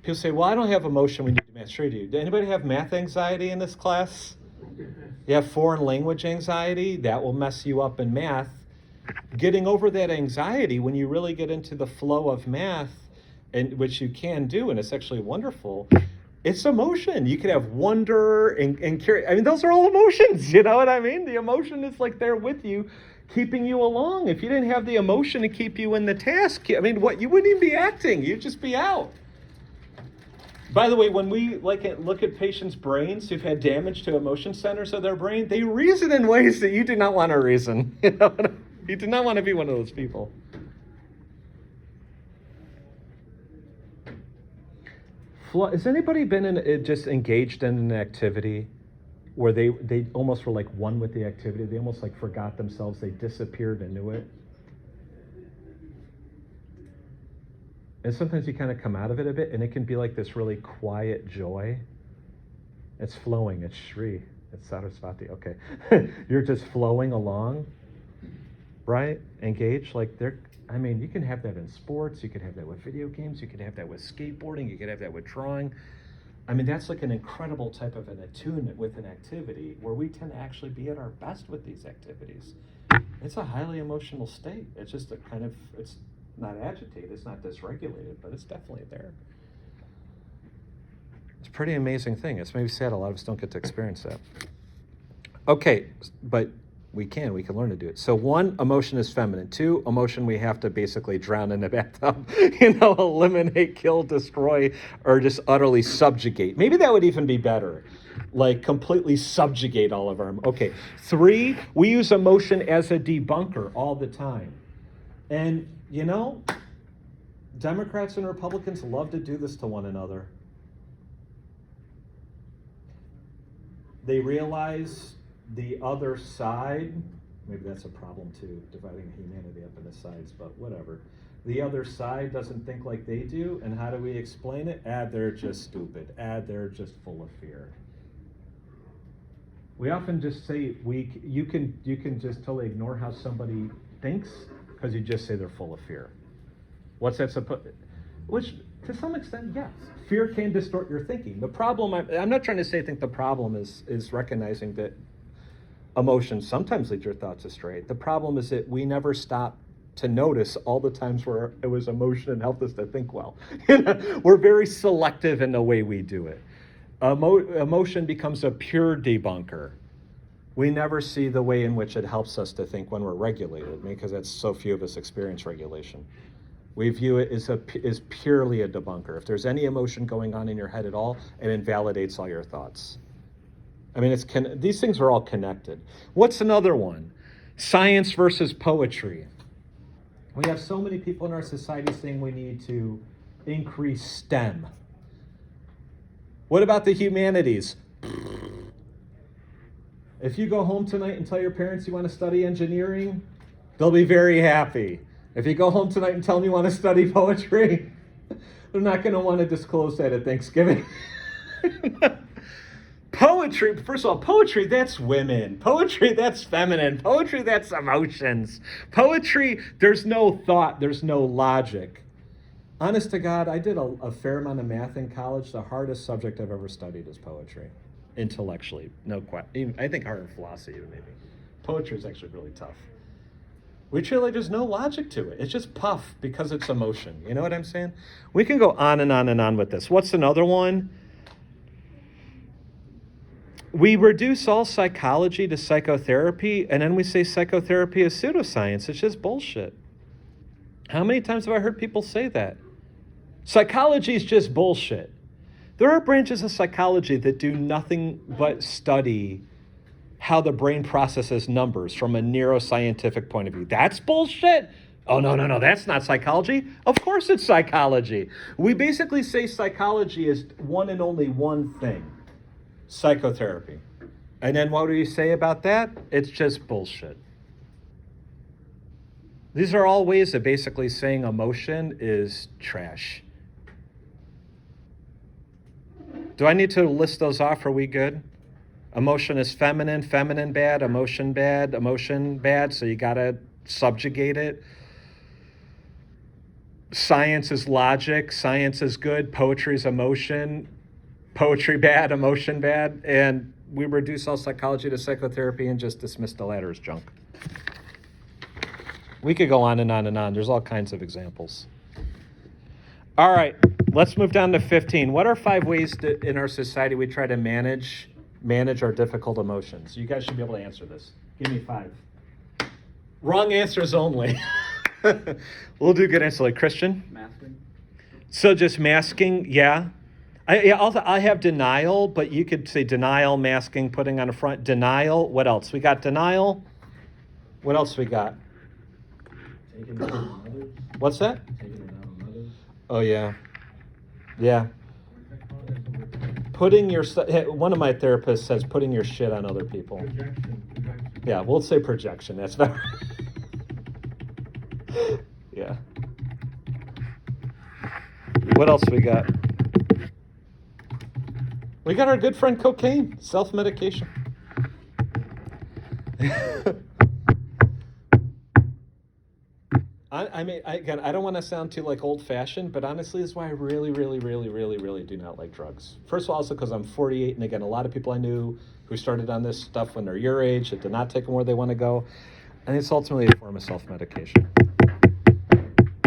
People say, well, I don't have emotion when you do math. Sure you do. Does anybody have math anxiety in this class? You have foreign language anxiety? That will mess you up in math. Getting over that anxiety when you really get into the flow of math, and which you can do, and it's actually wonderful, it's emotion. You can have wonder and care. I mean, those are all emotions, you know what I mean? The emotion is like there with you, keeping you along. If you didn't have the emotion to keep you in the task, I mean, what, you wouldn't even be acting. You'd just be out. By the way, when we look at patients' brains who've had damage to emotion centers of their brain, they reason in ways that you do not want to reason. You know, you do not want to be one of those people. Has anybody been just engaged in an activity where they almost were like one with the activity? They almost like forgot themselves. They disappeared into it. And sometimes you kind of come out of it a bit, and it can be like this really quiet joy. It's flowing. It's Shri. It's Sarasvati. Okay. You're just flowing along, right? Engaged. Like I mean, you can have that in sports. You can have that with video games. You can have that with skateboarding. You can have that with drawing. I mean, that's like an incredible type of an attunement with an activity where we tend to actually be at our best with these activities. It's a highly emotional state. It's just a kind of, it's not agitated, it's not dysregulated, but it's definitely there. It's a pretty amazing thing. It's maybe sad a lot of us don't get to experience that. Okay, but We can learn to do it. So 1, emotion is feminine. 2, emotion we have to basically drown in the bathtub, eliminate, kill, destroy, or just utterly subjugate. Maybe that would even be better. Like completely subjugate all of our, okay. 3, we use emotion as a debunker all the time. And Democrats and Republicans love to do this to one another. They realize the other side, maybe that's a problem too, dividing humanity up into sides, but whatever. The other side doesn't think like they do, and how do we explain it? They're just stupid. They're just full of fear. We often just say you can just totally ignore how somebody thinks because you just say they're full of fear. What's that supposed? Which to some extent, yes, fear can distort your thinking. The problem, I'm not trying to say I think the problem is recognizing that emotions sometimes lead your thoughts astray. The problem is that we never stop to notice all the times where it was emotion and helped us to think well. We're very selective in the way we do it. Emotion becomes a pure debunker. We never see the way in which it helps us to think when we're regulated, because that's so few of us experience regulation. We view it as purely a debunker. If there's any emotion going on in your head at all, it invalidates all your thoughts. I mean, these things are all connected. What's another one? Science versus poetry. We have so many people in our society saying we need to increase STEM. What about the humanities? If you go home tonight and tell your parents you want to study engineering, they'll be very happy. If you go home tonight and tell them you want to study poetry, they're not going to want to disclose that at Thanksgiving. Poetry, first of all, poetry, that's women. Poetry, that's feminine. Poetry, that's emotions. Poetry, there's no thought, there's no logic. Honest to God, I did a fair amount of math in college. The hardest subject I've ever studied is poetry, intellectually. No question. I think harder than philosophy, maybe. Poetry is actually really tough. There's no logic to it. It's just puff because it's emotion. You know what I'm saying? We can go on and on and on with this. What's another one? We reduce all psychology to psychotherapy, and then we say psychotherapy is pseudoscience. It's just bullshit. How many times have I heard people say that? Psychology is just bullshit. There are branches of psychology that do nothing but study how the brain processes numbers from a neuroscientific point of view. That's bullshit. Oh, no, that's not psychology. Of course it's psychology. We basically say psychology is one and only one thing, psychotherapy. And then what do you say about that? It's just bullshit. These are all ways of basically saying emotion is trash. Do I need to list those off? Are we good? Emotion is feminine bad, emotion bad, so you gotta subjugate it. Science is logic, science is good, poetry is emotion bad, emotion bad, and we reduce all psychology to psychotherapy and just dismiss the latter as junk. We could go on and on and on. There's all kinds of examples. All right, let's move down to 15. What are 5 ways in our society we try to manage our difficult emotions? You guys should be able to answer this. Give me 5. Wrong answers only. We'll do good answers. Like Christian? Masking. So just masking, yeah. I have denial, but you could say denial, masking, putting on a front. Denial, what else? We got denial. What else we got? Taking it out on others. What's that? Taking it out on others. Oh, yeah. Yeah. Putting your, one of my therapists says putting your shit on other people. Projection. Yeah, we'll say projection. That's better. Yeah. What else we got? We got our good friend cocaine, self-medication. I don't want to sound too like old-fashioned, but honestly, this is why I really, really, really, really, really do not like drugs. First of all, also because I'm 48, and again, a lot of people I knew who started on this stuff when they're your age, that did not take them where they want to go, and it's ultimately a form of self-medication.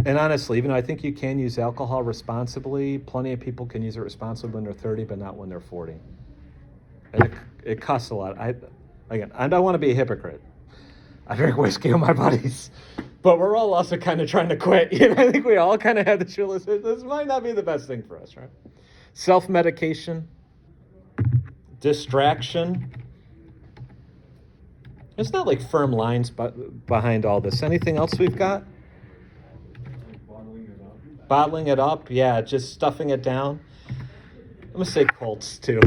And honestly, even though I think you can use alcohol responsibly, plenty of people can use it responsibly when they're 30, but not when they're 40. And it costs a lot. I don't want to be a hypocrite. I drink whiskey with my buddies. But we're all also kind of trying to quit. You know, I think we all kind of had this realization, this might not be the best thing for us, right? Self-medication, distraction. There's not like firm lines behind all this. Anything else we've got? Like bottling it up. Bottling it up, yeah, just stuffing it down. I'm gonna say cults too.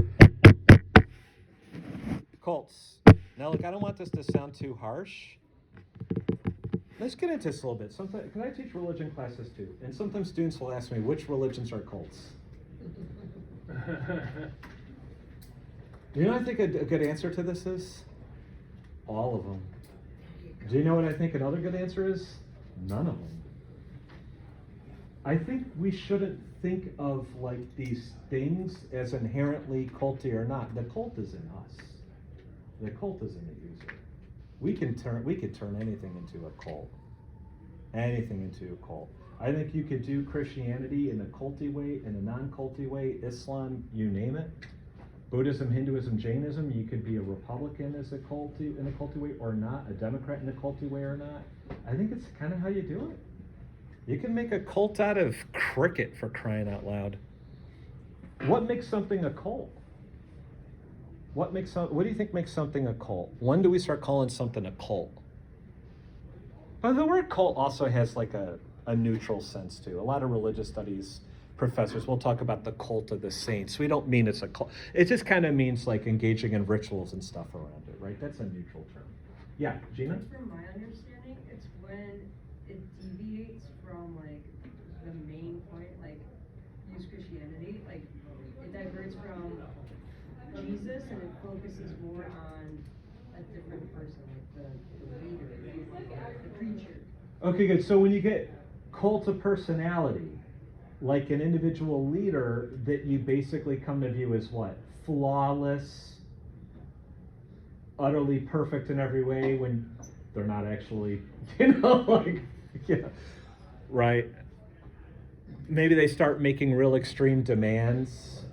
Cults. Now, look, I don't want this to sound too harsh. Let's get into this a little bit. Sometimes, can I teach religion classes too? And sometimes students will ask me which religions are cults. You know what I think a good answer to this is? All of them. Do you know what I think another good answer is? None of them. I think we shouldn't think of like these things as inherently culty or not. The cult is in us. The cult is in the user. We could turn anything into a cult. Anything into a cult. I think you could do Christianity in a culty way, in a non-culty way, Islam, you name it. Buddhism, Hinduism, Jainism, you could be a Republican in a culty way or not, a Democrat in a culty way or not. I think it's kind of how you do it. You can make a cult out of cricket, for crying out loud. What makes something a cult? What do you think makes something a cult? When do we start calling something a cult? But the word cult also has like a neutral sense too. A lot of religious studies professors will talk about the cult of the saints. We don't mean it's a cult. It just kind of means like engaging in rituals and stuff around it, right? That's a neutral term. Yeah, Gina? From my understanding, it's when it deviates from like the main point, like use Christianity, like it diverts from Jesus and it focuses more on a different person, like the leader, the preacher. Okay, good. So when you get cult of personality, like an individual leader that you basically come to view as what? Flawless, utterly perfect in every way when they're not actually, like, yeah, right. Maybe they start making real extreme demands.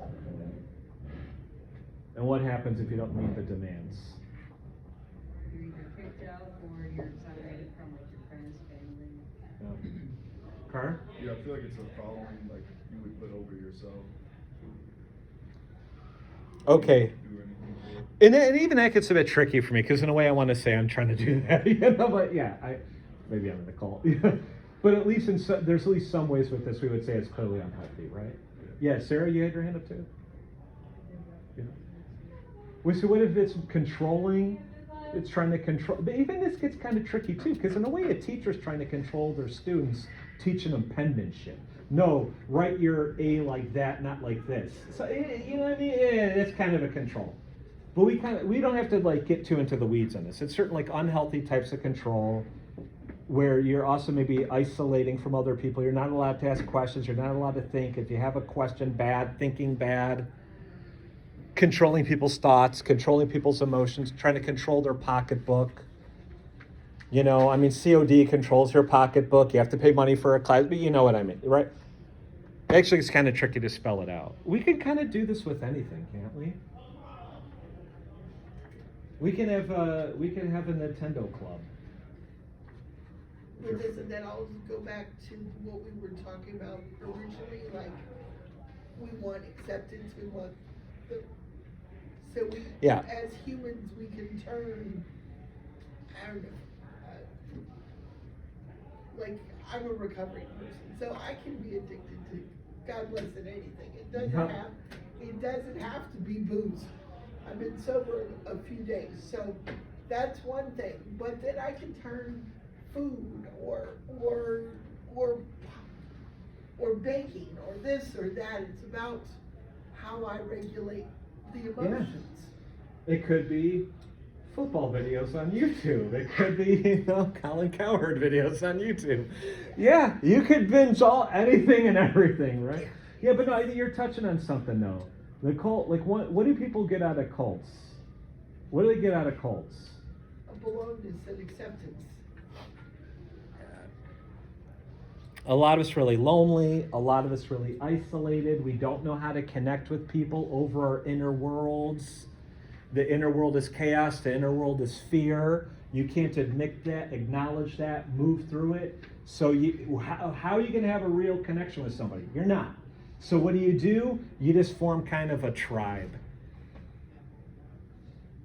And what happens if you don't meet the demands? You're either kicked out or you're separated from like your friends, family. Yeah. Car? Yeah, I feel like it's a following like you would put over yourself. Okay. Do anything for it. And even that gets a bit tricky for me because in a way I want to say I'm trying to do that, but yeah, maybe I'm in a cult. But at least there's at least some ways with this we would say it's clearly unhealthy, right? Yeah, Sarah, you had your hand up too? Yeah. Well, so what if it's controlling? It's trying to control, but even this gets kind of tricky too, because in a way a teacher's trying to control their students, teaching them penmanship. No, write your A like that, not like this. So you know what I mean? It's kind of a control. But we don't have to like get too into the weeds on this. It's certain like unhealthy types of control where you're also maybe isolating from other people. You're not allowed to ask questions. You're not allowed to think. If you have a question, bad, thinking bad. Controlling people's thoughts, controlling people's emotions, trying to control their pocketbook. You know, I mean, COD controls your pocketbook. You have to pay money for a class, but you know what I mean, right? Actually, it's kind of tricky to spell it out. We can kind of do this with anything, can't we? We can have a Nintendo club. But doesn't that always go back to what we were talking about originally? Like, we want acceptance, we want the, so we, Yeah. as humans, we can turn, I don't know, like, I'm a recovering person, so I can be addicted to God less than anything. It doesn't have to be booze. I've been sober a few days, so that's one thing. But then I can turn food or baking or this or that. It's about how I regulate the emotions. It could be football videos on YouTube. It could be, Colin Cowherd videos on YouTube. Yeah, you could binge anything and everything, right? Yeah, but no, you're touching on something though. The cult, like what do people get out of cults? What do they get out of cults? A belongingness and acceptance. A lot of us really lonely. A lot of us really isolated. We don't know how to connect with people over our inner worlds. The inner world is chaos. The inner world is fear. You can't admit that, acknowledge that, move through it. So how are you going to have a real connection with somebody? You're not. So what do? You just form kind of a tribe.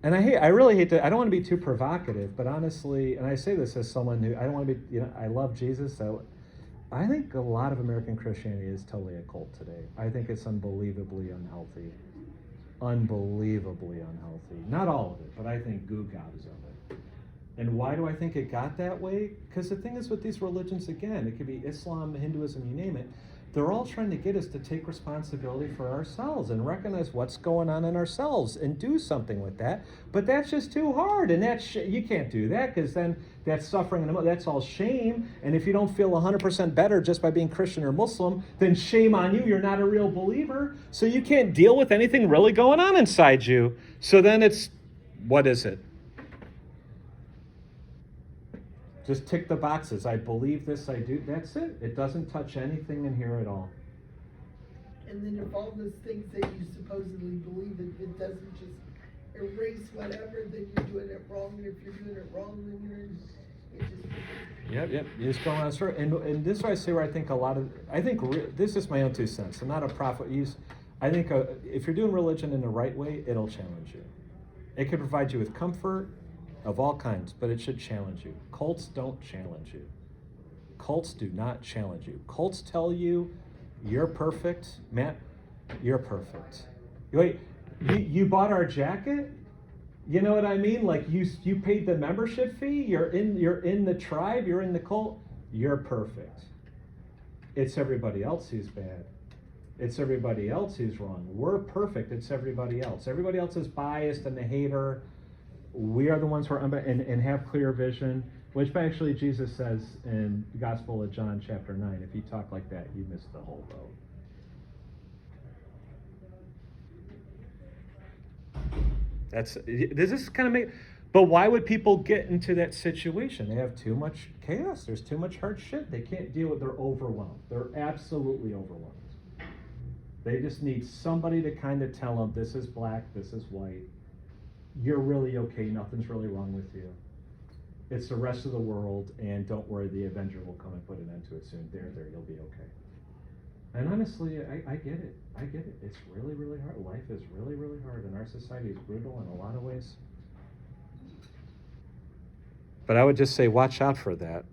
And I really hate to, I don't want to be too provocative, but honestly, and I say this as someone who, I don't want to be, I love Jesus, so I think a lot of American Christianity is totally a cult today. I think it's unbelievably unhealthy. Unbelievably unhealthy. Not all of it, but I think goo gobs of it. And why do I think it got that way? Because the thing is with these religions, again, it could be Islam, Hinduism, you name it, they're all trying to get us to take responsibility for ourselves and recognize what's going on in ourselves and do something with that. But that's just too hard, and you can't do that because then that's suffering, and that's all shame. And if you don't feel 100% better just by being Christian or Muslim, then shame on you. You're not a real believer, so you can't deal with anything really going on inside you. So then what is it? Just tick the boxes. I believe this, I do. That's it. It doesn't touch anything in here at all. And then if all those things that you supposedly believe, it doesn't just erase whatever, then you're doing it wrong. And if you're doing it wrong, then it just... Yep. You just go on through. And this is why I say where I think this is my own 2 cents. I'm not a prophet. I think if you're doing religion in the right way, it'll challenge you. It can provide you with comfort of all kinds, but it should challenge you. Cults don't challenge you. Cults do not challenge you. Cults tell you, you're perfect. Matt, you're perfect. Wait, you bought our jacket? You know what I mean? Like you paid the membership fee, you're in the tribe, you're in the cult, you're perfect. It's everybody else who's bad. It's everybody else who's wrong. We're perfect, it's everybody else. Everybody else is biased and a hater. We are the ones who are and have clear vision, which actually Jesus says in the Gospel of John chapter 9, if you talk like that, you miss the whole boat. Does this kind of make, but why would people get into that situation? They have too much chaos. There's too much hard shit. They can't deal with, they're overwhelmed. They're absolutely overwhelmed. They just need somebody to kind of tell them, this is black, this is white. You're really okay, nothing's really wrong with you. It's the rest of the world, and don't worry, the Avenger will come and put an end to it soon. There, you'll be okay. And honestly, I get it. I get it. It's really, really hard. Life is really, really hard, and our society is brutal in a lot of ways. But I would just say, watch out for that.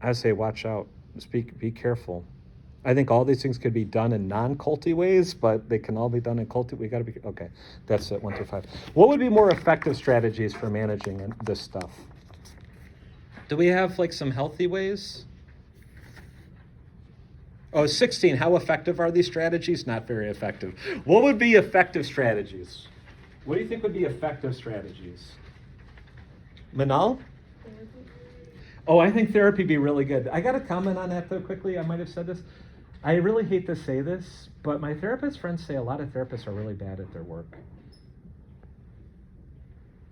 I would say, watch out. Be careful. I think all these things could be done in non-culty ways, but they can all be done in culty. We got to be, okay, that's it, 1 through 5. What would be more effective strategies for managing this stuff? Do we have like some healthy ways? Oh, 16, how effective are these strategies? Not very effective. What would be effective strategies? What do you think would be effective strategies? Manal? Oh, I think therapy would be really good. I got to comment on that though quickly. I might have said this. I really hate to say this, but my therapist friends say a lot of therapists are really bad at their work.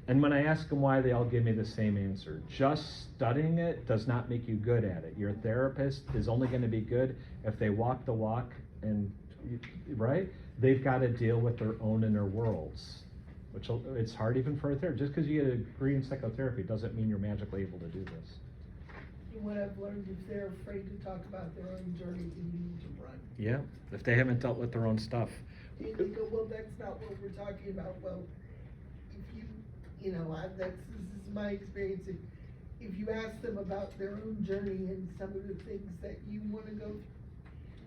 And when I ask them why, they all give me the same answer. Just studying it does not make you good at it. Your therapist is only going to be good if they walk the walk, and right? They've got to deal with their own inner worlds, which it's hard even for a therapist. Just because you get a degree in psychotherapy doesn't mean you're magically able to do this. What I've learned is they're afraid to talk about their own journey, and you need to run. Yeah, if they haven't dealt with their own stuff. And they go, well, that's not what we're talking about. Well, if this is my experience. If you ask them about their own journey and some of the things that you want to go through,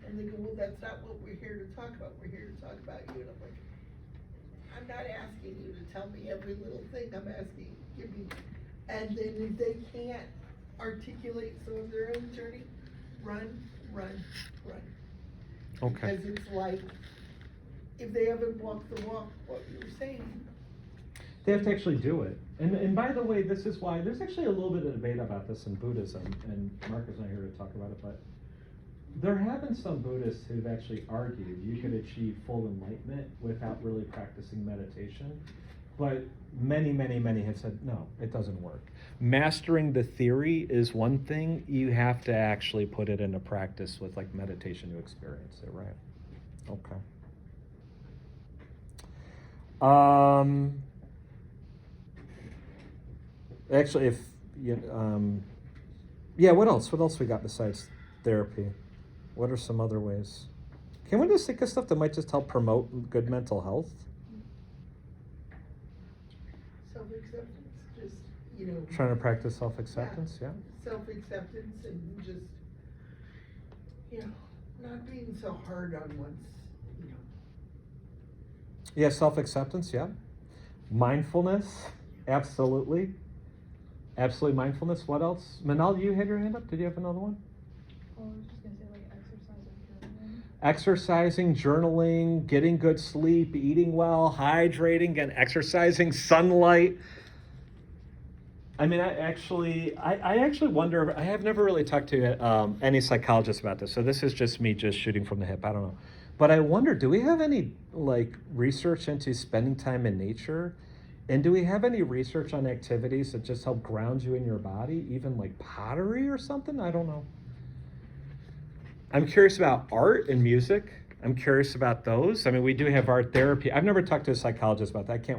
and they go, well, that's not what we're here to talk about. We're here to talk about you. And I'm like, I'm not asking you to tell me every little thing. I'm asking, give me. And then if they can't articulate some of their own journey, run. Okay. Because it's like, if they haven't walked the walk, what you were saying. They have to actually do it. And by the way, this is why there's actually a little bit of debate about this in Buddhism, and Mark is not here to talk about it, but there have been some Buddhists who've actually argued you could achieve full enlightenment without really practicing meditation. But many have said, no, it doesn't work. Mastering the theory is one thing. You have to actually put it into practice with like meditation to experience it, right? Okay. Actually, if you, yeah, what else? What else we got besides therapy? What are some other ways? Can we just think of stuff that might just help promote good mental health? Self-acceptance, just, you know. Trying to practice self-acceptance, yeah. Self-acceptance and just, you know, not being so hard on one's, you know. Yeah, self-acceptance, yeah. Mindfulness, absolutely. Absolutely mindfulness. What else? Manal, you had your hand up? Did you have another one? Oh, I was just gonna say like exercise and journaling. Exercising, journaling, getting good sleep, eating well, hydrating, and exercising, sunlight. I mean, I actually wonder. I have never really talked to any psychologist about this, so this is just me just shooting from the hip. I don't know, but I wonder, do we have any like research into spending time in nature, and do we have any research on activities that just help ground you in your body, even like pottery or something? I don't know. I'm curious about art and music. I'm curious about those. I mean, we do have art therapy. I've never talked to a psychologist about that. I can't wait